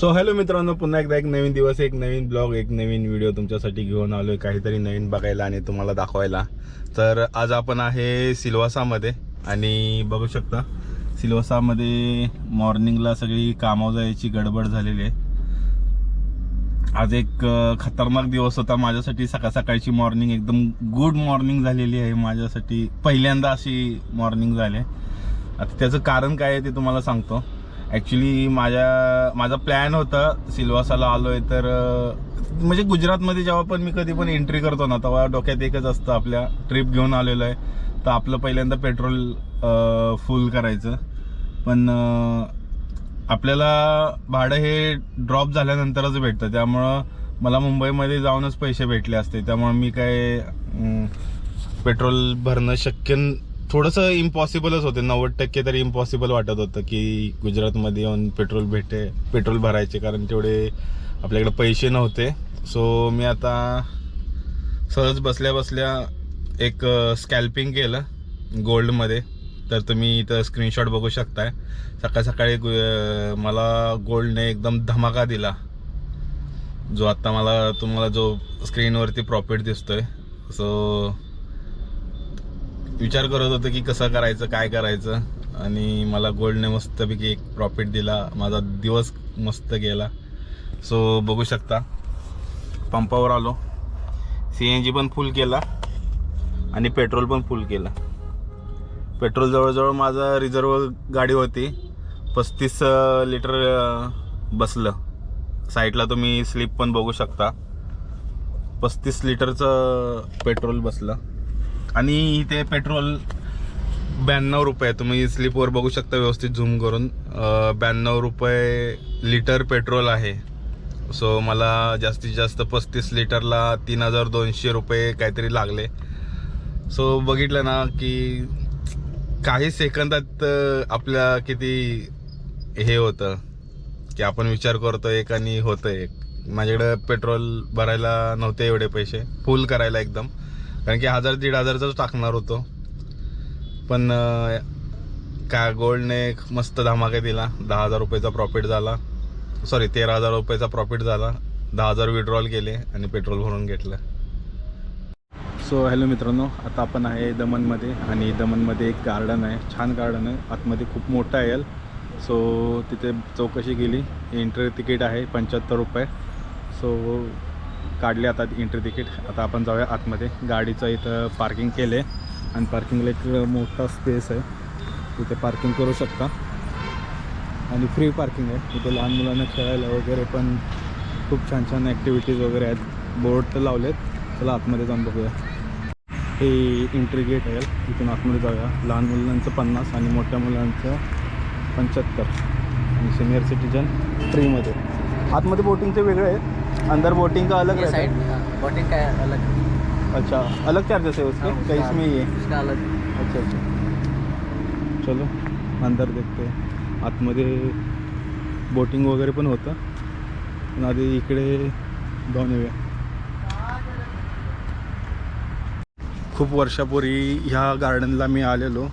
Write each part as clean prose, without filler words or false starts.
So hello मित्रांनो, पुन्हा एकदा एक नवीन दिवस, एक नवीन ब्लॉग, एक नवीन व्हिडिओ तुमच्यासाठी घेऊन आलोय, काहीतरी नवीन बघायला आणि तुम्हाला दाखवायला. तर आज आपण आहे सिल्वासामध्ये आणि बघू शकता सिल्वासामध्ये मॉर्निंगला सगळी कामावर जायची गडबड झालेली आहे. आज एक खतरनाक दिवस होता माझ्यासाठी. सकाळची मॉर्निंग एकदम गुड मॉर्निंग झालेली आहे माझ्यासाठी. पहिल्यांदा अशी मॉर्निंग झाली. आता त्याचं कारण काय आहे ते तुम्हाला सांगतो. ॲक्च्युली माझा प्लॅन होता सिल्वासाला आलोय तर म्हणजे गुजरातमध्ये जेव्हा पण मी कधी पण एंट्री करतो ना तेव्हा डोक्यात एकच असतं, आपल्या ट्रिप घेऊन आलेलो आहे तर आपलं पहिल्यांदा पेट्रोल फुल करायचं. पण आपल्याला भाडं हे ड्रॉप झाल्यानंतरच भेटतं, त्यामुळं मला मुंबईमध्ये जाऊनच पैसे भेटले असते. त्यामुळे मी काय पेट्रोल भरणं थोडंसं इम्पॉसिबलच होते. 90% तरी इम्पॉसिबल वाटत होतं की गुजरातमध्ये येऊन पेट्रोल भरायचे, कारण तेवढे आपल्याकडे पैसे नव्हते. सो मी आता सहज बसल्या एक स्कॅल्पिंग केलं गोल्डमध्ये. तर तुम्ही इथं स्क्रीनशॉट बघू शकताय. सकाळी मला गोल्डने एकदम धमाका दिला, जो आता तुम्हाला जो स्क्रीनवरती प्रॉफिट दिसतोय. सो विचार करत होतो की कसं करायचं, काय करायचं, आणि मला गोल्डने मस्तपैकी एक प्रॉफिट दिला. माझा दिवस मस्त गेला. सो बघू शकता पंपावर आलो, CNG पण फुल केला आणि पेट्रोल पण फुल केला. पेट्रोल जवळजवळ माझा रिझर्व गाडी होती, 35 लिटर बसलं. साईडला तुम्ही स्लिप पण बघू शकता, 35 लिटरचं पेट्रोल बसलं. आणि इथे पेट्रोल 92 रुपये, तुम्ही स्लिपवर बघू शकता व्यवस्थित झूम करून. 92 रुपये लिटर पेट्रोल आहे. सो मला जास्तीत जास्त 35 लिटरला 3200 रुपये काहीतरी लागले. सो बघितलं ना की काही सेकंदात आपल्या किती हे होतं की आपण विचार करतो एक आणि होतं एक. माझ्याकडे पेट्रोल भरायला नव्हते एवढे पैसे फुल करायला एकदम, कारण की 1000-1500च टाकणार होतो. पण काय गोल्डने मस्त धमाका दिला. 10,000 रुपयाचा प्रॉफिट झाला. 13,000 रुपयाचा प्रॉफिट झाला. 10,000 विड्रॉल केले आणि पेट्रोल भरून घेतलं. सो हॅलो मित्रांनो, आता आपण आहे दमनमध्ये आणि दमनमध्ये एक गार्डन आहे, छान गार्डन आहे. आतमध्ये खूप मोठं आहे. सो तिथे चौकशी केली. एंट्री तिकीट आहे 75 रुपये. सो काढले आता एंट्री तिकीट. आता आपण जाऊया आतमध्ये. गाडीचं इथं पार्किंग केले आणि पार्किंगला एक मोठा स्पेस आहे, तिथे पार्किंग करू शकता आणि फ्री पार्किंग आहे. इथे लहान मुलांना खेळायला वगैरे पण खूप छान छान ॲक्टिव्हिटीज वगैरे आहेत. बोर्ड तर लावलेत. चला आतमध्ये जाऊन बघूया. हे एंट्री गेट आहे, इथून आतमध्ये जाऊया. लहान मुलांचं 50 आणि मोठ्या मुलांचं 75 आणि सिनियर सिटीजन फ्रीमध्ये. आतमध्ये बोटिंगचे वेगळे आहे, अंदर बोटिंग का अलग रहता है? बोटिंग का अलग. अच्छा, अलग चार्जेस है उसके? क्या इसमें ही है? उसका अलग. अच्छा, चलो अंदर देखते हैं. आतमध्ये बोटिंग वगैरे पण होतं, पण आधी इकडे जाऊन येऊया. खूप वर्षापूर्वी ह्या गार्डनला मी आलेलो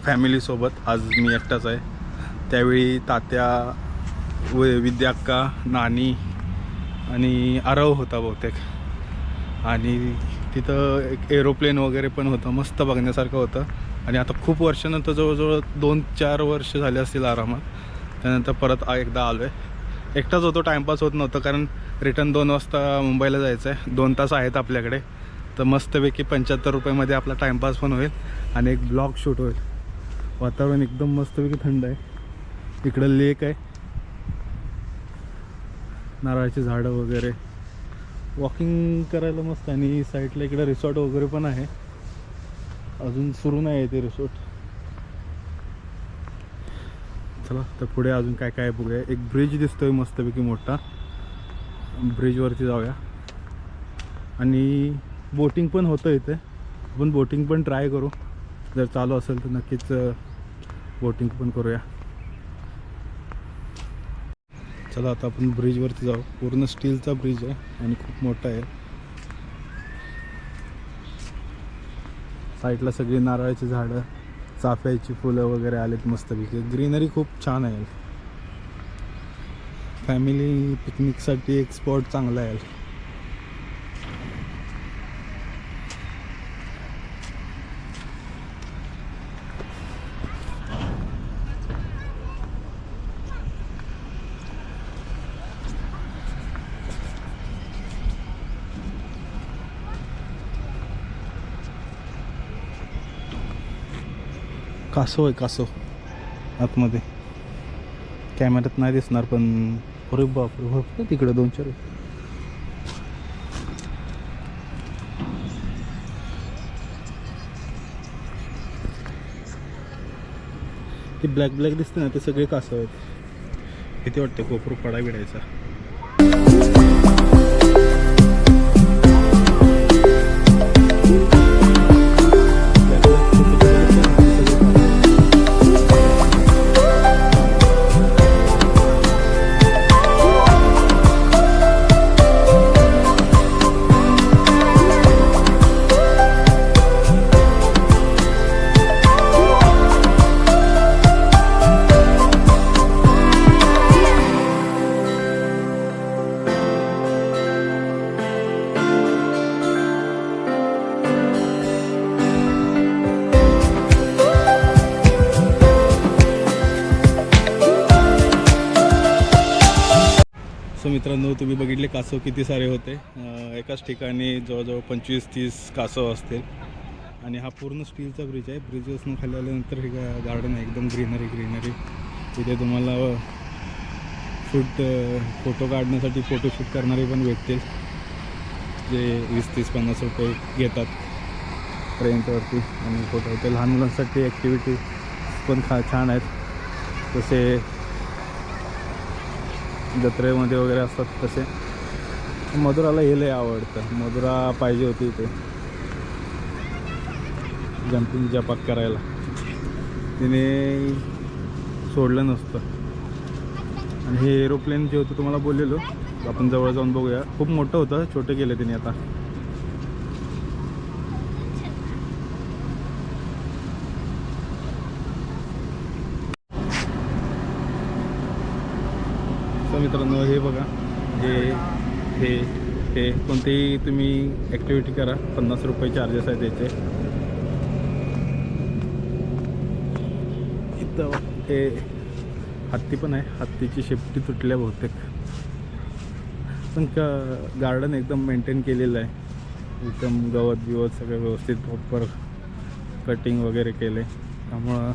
फॅमिलीसोबत. आज मी एकटाच आहे. त्यावेळी तात्या, विद्याक्का, नानी आणि आरव होता बहुतेक. आणि तिथं एक एरोप्लेन वगैरे पण होतं, मस्त बघण्यासारखं होतं. आणि आता खूप वर्षानंतर, जवळजवळ 2-4 वर्ष झाले असतील आरामात, त्यानंतर परत एकदा आलो आहे. एकटाच होतो, टाईमपास होत नव्हतं, कारण रिटर्न 2 वाजता मुंबईला जायचं आहे. 2 तास आहेत आपल्याकडे, तर मस्तपैकी 75 रुपयामध्ये आपला टाईमपास पण होईल आणि एक ब्लॉग शूट होईल. वातावरण एकदम मस्तपैकी थंड आहे. इकडं लेक आहे, नारळाची झाडं वगैरे, वॉकिंग करायला मस्त. आणि साईडला इकडे रिसॉर्ट वगैरे पण आहे. अजून सुरू नाही आहे ते रिसॉर्ट. चला तर पुढे अजून काय काय बघूया. एक ब्रिज दिसतोय मस्तपैकी मोठा, ब्रिजवरती जाऊया. आणि बोटिंग पण होतं इथे, आपण बोटिंग पण ट्राय करू. जर चालू असेल तर नक्कीच बोटिंग पण करूया. चला आता आपण ब्रिजवरती जाऊ. पूर्ण स्टीलचा ब्रिज आहे आणि खूप मोठा आहे. साईडला सगळी नारळाची झाडं, चाफ्याची फुलं वगैरे आलेत मस्तपैकी. ग्रीनरी खूप छान आहे. फॅमिली पिकनिकसाठी एक स्पॉट चांगला आहे. कासव आहे, कासव आतमध्ये कॅमेऱ्यात नाही दिसणार, पण अरे बापरे भरपूर तिकडे 2-4 ते ब्लॅक ब्लॅक दिसते ना, ते सगळे कासव आहेत. किती वाटते कोपरू पडा बिडायचा. सो मित्रांनो, तुम्ही बघितले कासव किती सारे होते. एकाच ठिकाणी जवळजवळ 25-30 कासव असतील. आणि हा पूर्ण स्टीलचा ब्रिज आहे. ब्रिजवरून खाली आल्यानंतर हे गार्डन आहे, एकदम ग्रीनरी. तिथे तुम्हाला फोटो काढण्यासाठी फोटोशूट करणारे पण भेटतील, जे 20-30-50 रुपये घेतात ट्रेनवरती. आणि फोटो होते. लहान मुलांसाठी ॲक्टिव्हिटी पण छान आहेत, तसे जत्रेमध्ये वगैरे असतात तसे. मधुराला हे लय आवडतं. मधुरा पाहिजे होती इथे जम्पिंग जपाक करायला, तिने सोडलं नसतं. आणि हे एरोप्लेन जे होतं तुम्हाला बोललेलो, आपण जवळ जाऊन बघूया. खूप मोठं होतं, छोटे केले तिने आता. मित्रांनो, हे बघा, हे कोणतेही तुम्ही ॲक्टिव्हिटी करा, 50 रुपये चार्जेस आहेत त्याचे. इथं हे हत्ती पण आहे. हत्तीची शेपटी तुटल्या बहुतेक, पण गार्डन एकदम मेंटेन केलेलं आहे. एकदम गवत सगळं व्यवस्थित प्रॉपर कटिंग वगैरे केले, त्यामुळं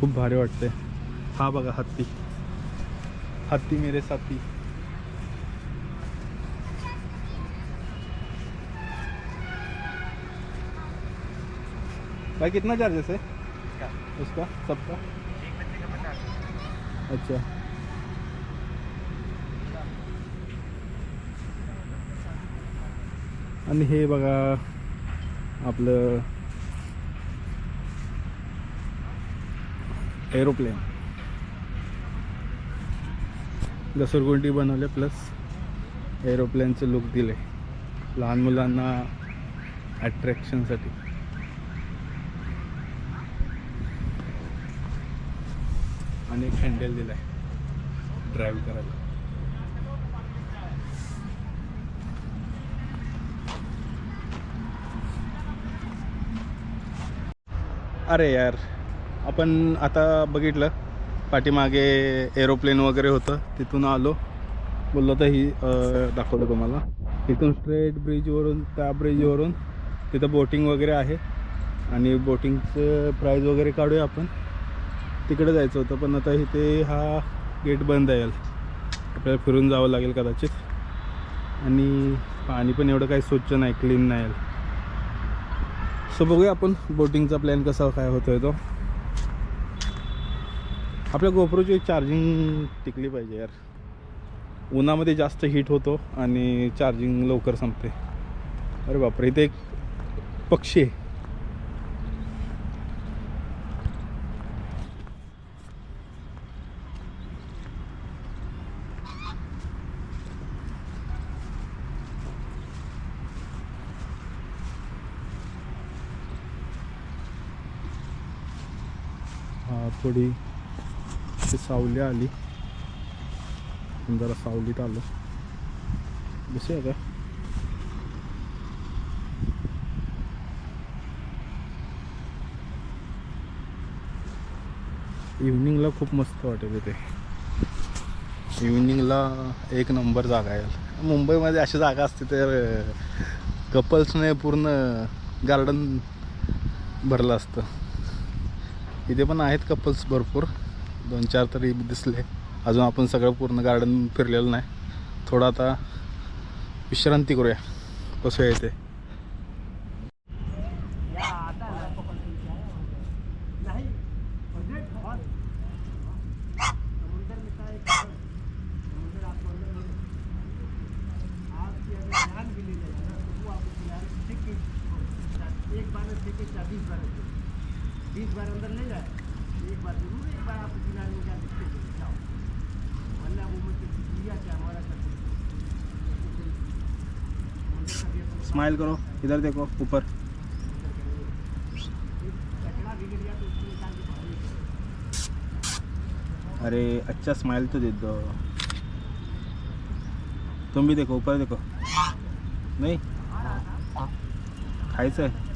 खूप भारी वाटते. हा बघा, हत्ती मेरे साथी. भाई कितना चार्जेस है उसका सबका? अच्छा, आणि हे बघा आपलं एरोप्लेन. घसरगुंडी बनवले प्लस एरोप्लेनचं लुक दिले लहान मुलांना अट्रॅक्शनसाठी. आणि एक हँडल दिला आहे ड्राईव्ह करायला. अरे यार, आपण आता बघितलं पाठीमागे एरोप्लेन वगैरे होतं, तिथून आलो. बोललो तर ही दाखवलं तुम्हाला. इथून स्ट्रेट ब्रिजवरून त्या ब्रिजवरून तिथं बोटिंग वगैरे आहे. आणि बोटिंगचं प्राईज वगैरे काढूया आपण. तिकडे जायचं होतं, पण आता इथे हा गेट बंद आहे, आपल्याला फिरून जावं लागेल कदाचित. आणि पाणी पण एवढं काही स्वच्छ नाही, क्लीन नाही. सो बघूया आपण बोटिंगचा प्लॅन कसा काय होतोय तो. आपल्या गोप्रोची चार्जिंग टिकली पाहिजे यार. उन्हामध्ये जास्त हीट होतो आणि चार्जिंग लवकर संपते. अरे बापरे, इथे एक पक्षी आहे. हा, थोडी सावली आली. आपण जरा सावलीत आलो. बसूया का? इव्हनिंगला खूप मस्त वाटेल इथे. इव्हनिंगला एक नंबर जागा आहे. मुंबईमध्ये अशी जागा असते तर कपल्सने पूर्ण गार्डन भरलं असतं. इथे पण आहेत कपल्स भरपूर, 2-4 तरी दिसले. अजून आपण सगळं पूर्ण गार्डन फिरलेलं नाही. थोडं आता विश्रांती करूया, कसं आहे ते. स्माइल करो, इधर देखो ऊपर. अरे अच्छा स्माइल तो दे दो. तुम भी देखो, ऊपर देखो. नहीं खायचं आहे.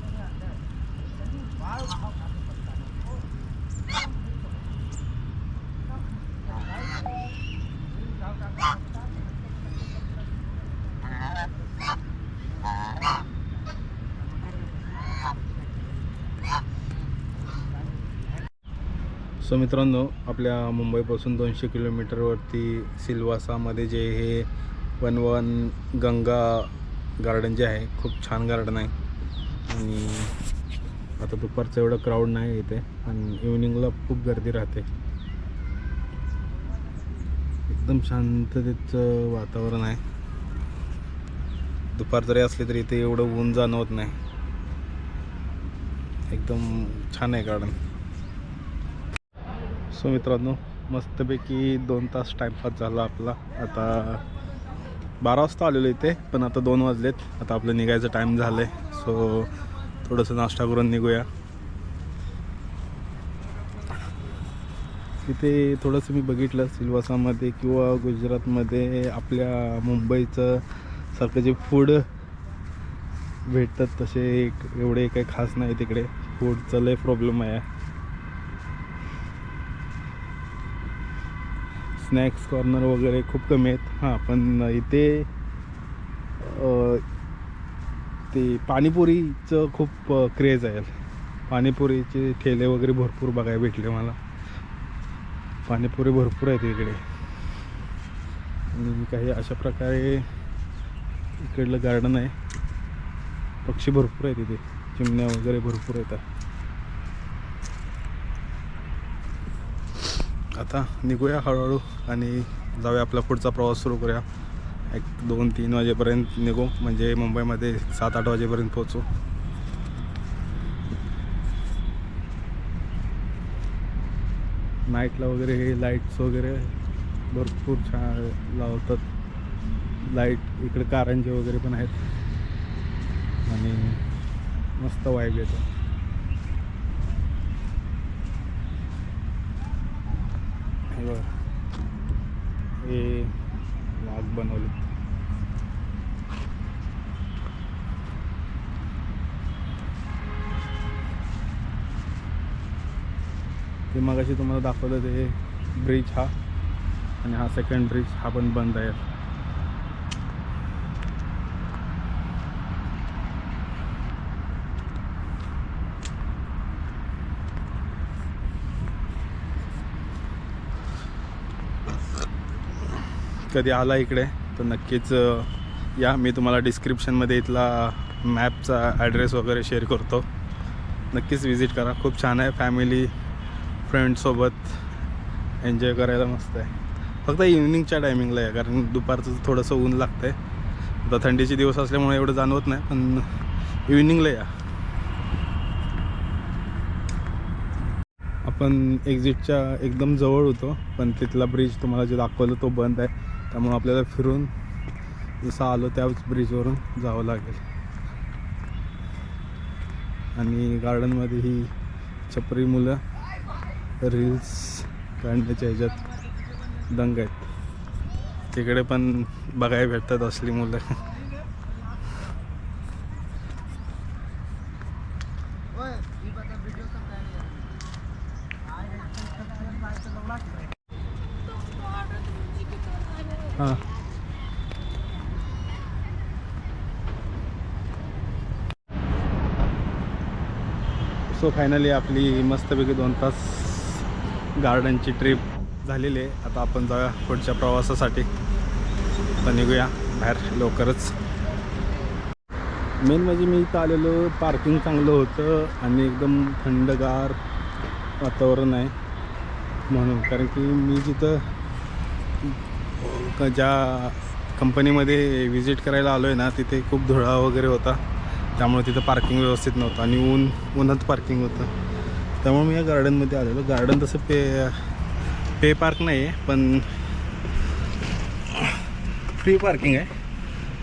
सो मित्रांनो, आपल्या मुंबईपासून 200 किलोमीटरवरती सिल्वासामध्ये जे हे वनवन गंगा गार्डन जे आहे, खूप छान गार्डन आहे. आणि आता दुपारचं एवढं क्राऊड नाही इथे, आणि इव्हनिंगला खूप गर्दी राहते. एकदम शांततेचं वातावरण आहे. दुपार जरी असली तरी इथे एवढं ऊन जाणवत नाही. एकदम छान आहे गार्डन. सो मित्रांनो, मस्तपैकी 2 तास टाईमपास झाला आपला. आता 12 वाजता आलेलो इथे, पण आता 2 वाजलेत. आता आपलं निघायचं टाईम झालं आहे. सो थोडंसं नाश्ता करून निघूया. इथे थोडंसं मी बघितलं सिल्वासामध्ये किंवा गुजरातमध्ये आपल्या मुंबईचं सारखं जे फूड भेटतात तसे एवढे काही खास नाही तिकडे. फूडचा लय प्रॉब्लेम आहे. स्नॅक्स कॉर्नर वगैरे खूप कमी आहेत. हां, पण इथे ते पाणीपुरीचं खूप क्रेज आहे. पाणीपुरीचे ठेले वगैरे भरपूर बघायला भेटले मला. पाणीपुरी भरपूर आहेत इकडे. आणि काही अशा प्रकारे इकडलं गार्डन आहे. पक्षी भरपूर आहेत इथे, चिमण्या वगैरे भरपूर येतात. आता निघूया हळूहळू आणि जाऊया आपला पुढचा प्रवास सुरू करूया. 1-2-3 वाजेपर्यंत निघू, म्हणजे मुंबईमध्ये 7-8 वाजेपर्यंत पोहोचू. नाईटला वगैरे हे लाईट्स वगैरे भरपूर छान लावतात. लाईट इकडे कारंजे वगैरे पण आहेत आणि मस्त वाईब येतो. हे वाघ बनवले. ते मगाशी तुम्हाला दाखवलं ते ब्रिज हा, आणि हा सेकंड ब्रिज हा पण बंद आहे. कधी आला इकडे तर नक्कीच या. मी तुम्हाला डिस्क्रिप्शनमध्ये इथला मॅपचा ॲड्रेस वगैरे शेअर करतो. नक्कीच विजिट करा. खूप छान आहे. फॅमिली फ्रेंड्ससोबत एन्जॉय करायला मस्त आहे. फक्त इव्हनिंगच्या टायमिंगला आहे, कारण दुपारचं थोडंसं ऊन लागतं आहे. आता थंडीचे दिवस असल्यामुळे एवढं जाणवत नाही, पण इव्हनिंगला या. आपण एक्झिटच्या एकदम जवळ होतो, पण तिथला ब्रिज तुम्हाला जे दाखवलं तो बंद आहे. त्यामुळे आपल्याला फिरून जसं आलो त्याच ब्रिजवरून जावं लागेल. आणि गार्डनमध्ये ही छपरी मुलं रील्स काढण्याच्या ह्याच्यात दंग आहेत. तिकडे पण बघायला भेटतात असली मुलं. हां सो फायनली आपली मस्तपैकी 2 तास गार्डनची ट्रिप झालेली आहे. आता आपण जाऊया पुढच्या प्रवासासाठी. आता निघूया बाहेर लवकरच. मेन म्हणजे मी इथं आलेलो, पार्किंग चांगलं होतं आणि एकदम थंडगार वातावरण आहे म्हणून. कारण की मी जिथं ज्या कंपनीमध्ये विजिट करायला आलो आहे ना, तिथे खूप धुळा वगैरे होता, त्यामुळे तिथं पार्किंग व्यवस्थित नव्हतं आणि उन्हात पार्किंग होतं. त्यामुळे मी या गार्डनमध्ये आलेलो. गार्डन तसं पे पार्क नाही आहे, पण फ्री पार्किंग आहे.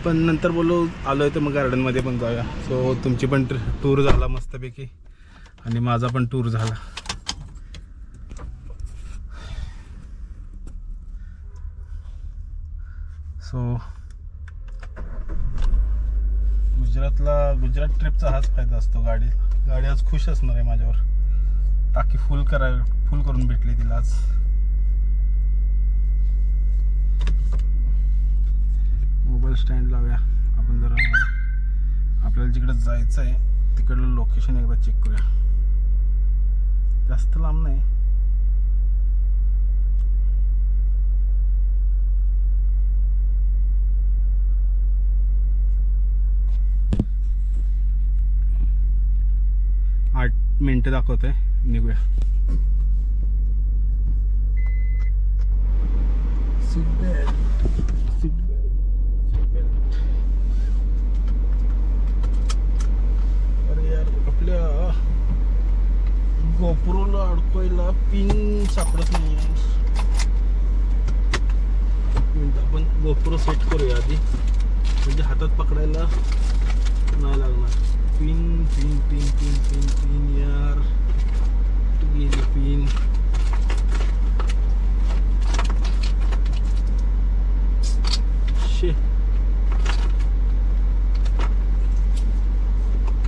पण नंतर बोललो आलो आहे तर मग गार्डनमध्ये पण जाऊया. सो तुमची पण टूर झाला मस्तपैकी आणि माझा पण टूर झाला. सो गुजरात ट्रिपचा हाच फायदा असतो. गाडी आज खुश असणार आहे माझ्यावर. टाकी फुल करून भेटली तिला आज. मोबाईल स्टँड लावूया आपण. जरा आपल्याला जिकडे जायचं आहे तिकडलं लोकेशन एकदा चेक करूया. जास्त लांब नाही. मिनटं दाखवत आहे. निघूया. Seat belt. अरे यार, आपल्या गोप्रोला अडकवायला पिन सापडत नाही. आपण गोप्रो सेट करूया आधी, म्हणजे हातात पकडायला नाही लागणार. पिन यार, गेली पिन.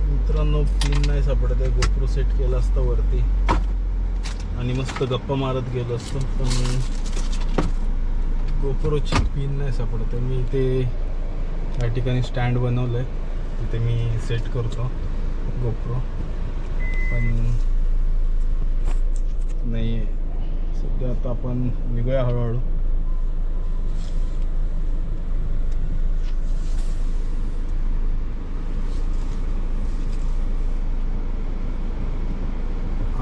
मित्रांनो, पिन नाही सापडत आहे. गोप्रो सेट केला असता वरती आणि मस्त गप्पा मारत गेलो असतो, पण गोप्रोची पिन नाही सापडत आहे. मी ते या ठिकाणी स्टँड बनवलं आहे, तिथे मी सेट करतो गोप्रो, पण नाही आहे सध्या. आता आपण निघूया हळूहळू.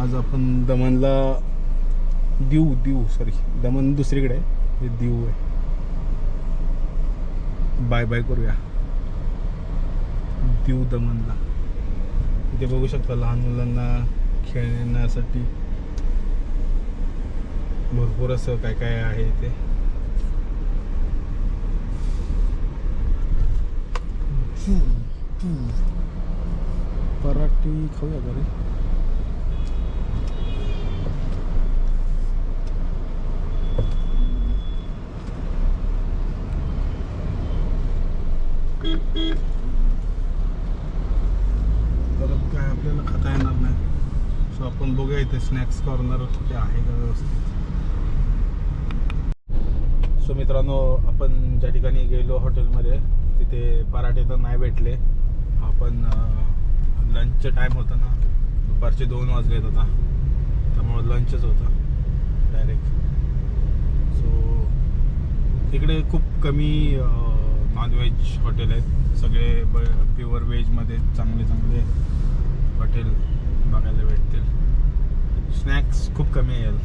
आज आपण दमनला दमन दुसरीकडे आहे, हे दीव आहे. बाय बाय करूया दीव दमनला. इथे बघू शकता लहान मुलांना खेळण्यासाठी भरपूर असं काय काय आहे इथे. पराठी खाऊया का रे? परत काय आपल्याला खाता येणार नाही. सो आपण बघूया इथे स्नॅक्स कॉर्नर कुठे आहे का व्यवस्थित. सो मित्रांनो, आपण ज्या ठिकाणी गेलो हॉटेलमध्ये, तिथे पराठे तर नाही भेटले. आपण लंचचा टाईम होता ना, दुपारचे 2 वाजलेत आता, त्यामुळं लंचच होतं डायरेक्ट. सो इकडे खूप कमी नॉनव्हेज हॉटेल आहेत. सगळे प्युअर व्हेजमध्ये चांगले हॉटेल बघायला भेटतील. स्नॅक्स खूप कमी येईल.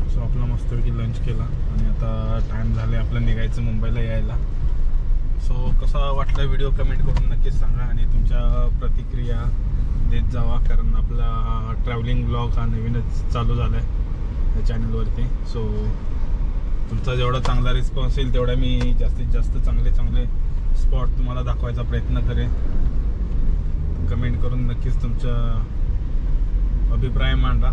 सो आपला मस्तपैकी लंच केला आणि आता टाईम झाले आपलं निघायचं मुंबईला यायला. सो कसा वाटला व्हिडिओ कमेंट करून नक्कीच सांगा आणि तुमच्या प्रतिक्रिया देत जावा, कारण आपला ट्रॅव्हलिंग ब्लॉग हा नवीनच चालू झाला आहे या चॅनलवरती. सो तुमचा जेवढा चांगला रिस्पॉन्स येईल तेवढा मी जास्तीत जास्त चांगले स्पॉट तुम्हाला दाखवायचा प्रयत्न करेन. कमेंट करून नक्कीच तुमचा अभिप्राय मांडा.